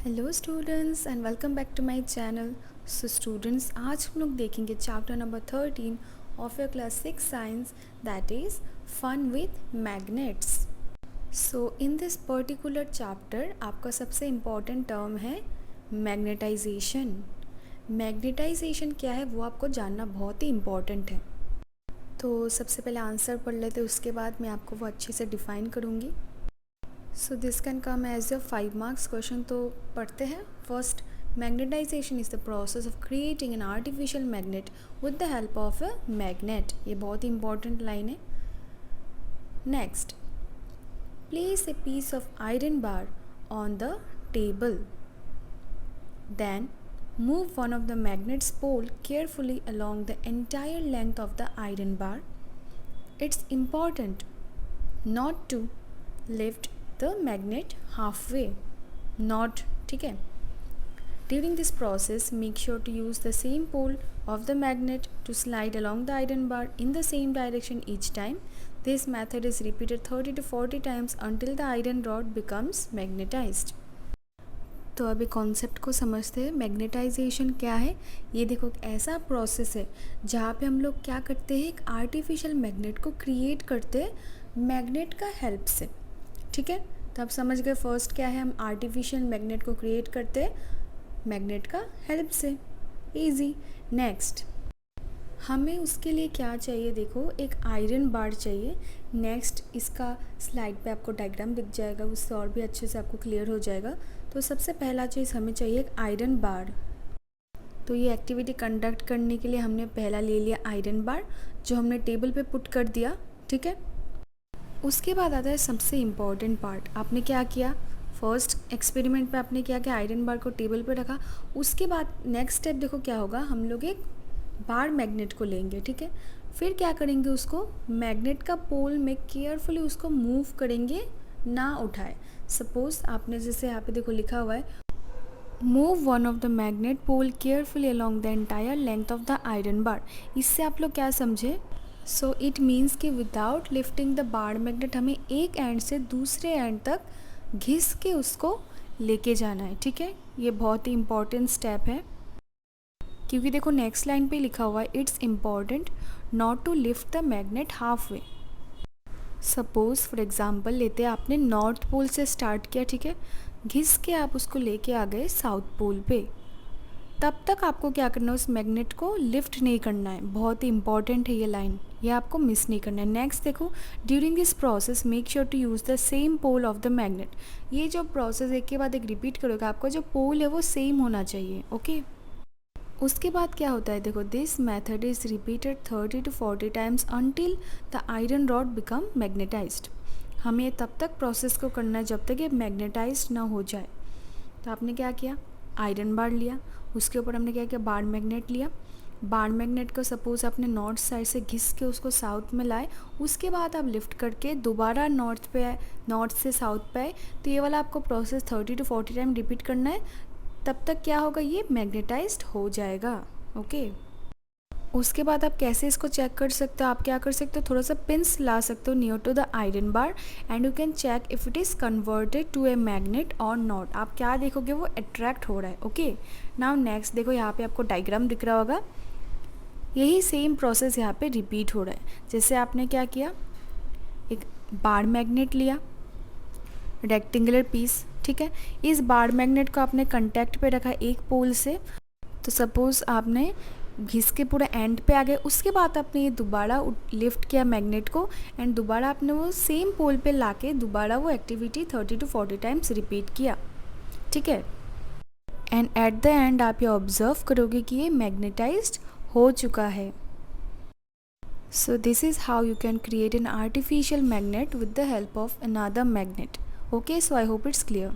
Hello students and welcome back to my channel. So students, आज हम लोग देखेंगे chapter number 13 of your class 6 science, that is fun with magnets. So in this particular chapter आपका सबसे important term है magnetization. Magnetization क्या है वो आपको जानना बहुत ही इम्पॉर्टेंट है। तो सबसे पहले आंसर पढ़ लेते, उसके बाद मैं आपको वो अच्छे से डिफ़ाइन करूँगी। So this can come as your 5 marks question. तो पढ़ते हैं। First, magnetization is the process of creating an artificial magnet with the help of a magnet. ये बहुत ही इंपॉर्टेंट लाइन है। Next, place a piece of iron bar on the table, then move one of the magnet's pole carefully along the entire length of the iron bar. It's important not to lift the magnet halfway. Not, ठीक है. During this process, make sure to use the same pole of the magnet to slide along the iron bar in the same direction each time. This method is repeated 30 to 40 times until the iron rod becomes magnetized. तो अभी concept को समझते हैं। Magnetisation क्या है। ये देखो, एक ऐसा प्रोसेस है जहाँ पे हम लोग क्या करते हैं, एक आर्टिफिशियल मैग्नेट को क्रिएट करते हैं मैग्नेट का हेल्प से। ठीक है, तो आप समझ गए फर्स्ट क्या है, हम आर्टिफिशियल मैग्नेट को क्रिएट करते हैं मैग्नेट का हेल्प से। ईजी। नेक्स्ट, हमें उसके लिए क्या चाहिए, देखो एक आयरन बार चाहिए। नेक्स्ट, इसका स्लाइड पे आपको डायग्राम दिख जाएगा, उससे और भी अच्छे से आपको क्लियर हो जाएगा। तो सबसे पहला चीज़ हमें चाहिए एक आयरन बार। तो ये एक्टिविटी कंडक्ट करने के लिए हमने पहला ले लिया आयरन बार, जो हमने टेबल पे पुट कर दिया। ठीक है, उसके बाद आता है सबसे इम्पॉर्टेंट पार्ट। आपने क्या किया, फर्स्ट एक्सपेरिमेंट पे आपने क्या किया, आयरन बार को टेबल पे रखा। उसके बाद नेक्स्ट स्टेप देखो क्या होगा, हम लोग एक बार मैग्नेट को लेंगे। ठीक है, फिर क्या करेंगे, उसको मैग्नेट का पोल में केयरफुली उसको मूव करेंगे, ना उठाए। सपोज आपने जैसे यहाँ पे देखो लिखा हुआ है, move one of the magnet pole carefully along the entire length of the iron bar. इससे आप लोग क्या समझे, सो इट मीन्स कि without lifting the bar magnet हमें एक एंड से दूसरे एंड तक घिस के उसको लेके जाना है। ठीक है, ये बहुत ही इंपॉर्टेंट स्टेप है, क्योंकि देखो नेक्स्ट लाइन पे लिखा हुआ है, it's important not to lift the magnet halfway. Suppose for example लेते हैं, आपने नॉर्थ पोल से स्टार्ट किया। ठीक है, घिस के आप उसको लेके आ गए साउथ पोल पे, तब तक आपको क्या करना है, उस मैग्नेट को लिफ्ट नहीं करना है। बहुत ही इंपॉर्टेंट है ये लाइन, ये आपको मिस नहीं करना है। नेक्स्ट देखो, during this process make sure to use the same pole of the magnet. ये जो प्रोसेस एक के बाद एक रिपीट करोगे, आपका जो पोल है वो सेम होना चाहिए। ओके, उसके बाद क्या होता है, देखो this method is repeated 30 to 40 times until the iron rod become magnetised. हमें तब तक प्रोसेस को करना है जब तक ये मैग्नेटाइज्ड ना हो जाए। तो आपने क्या किया, आयरन बार लिया, उसके ऊपर हमने क्या किया, बार मैग्नेट लिया। बार मैग्नेट को सपोज आपने नॉर्थ साइड से घिस के उसको साउथ में लाए, उसके बाद आप लिफ्ट करके दोबारा नॉर्थ पे आए, नॉर्थ से साउथ पे आए। तो ये वाला आपको प्रोसेस 30 to 40 टाइम रिपीट करना है, तब तक क्या होगा, ये मैग्नेटाइज्ड हो जाएगा। ओके, उसके बाद आप कैसे इसको चेक कर सकते हो, आप क्या कर सकते हो, थोड़ा सा पिंस ला सकते हो near to the iron bar and you can check if it is converted to a magnet और नॉट। आप क्या देखोगे, वो अट्रैक्ट हो रहा है। ओके, नाउ नेक्स्ट देखो, यहाँ पे आपको डायग्राम दिख रहा होगा, यही सेम प्रोसेस यहाँ पे रिपीट हो रहा है। जैसे आपने क्या किया, एक बार मैग्नेट लिया, रेक्टेंगुलर पीस। ठीक है, इस बार मैग्नेट को आपने कांटेक्ट पे रखा एक पोल से। तो सपोज़ आपने घिस के पूरा एंड पे आ गए, उसके बाद आपने ये दोबारा लिफ्ट किया मैग्नेट को एंड दोबारा आपने वो सेम पोल पे लाके दोबारा वो एक्टिविटी 30 to 40 टाइम्स रिपीट किया। ठीक है, एंड एट द एंड आप ये ऑब्जर्व करोगे कि ये मैग्नेटाइज्ड हो चुका है। So this is how you can create an artificial magnet with the help of another magnet. Okay, so I hope it's clear.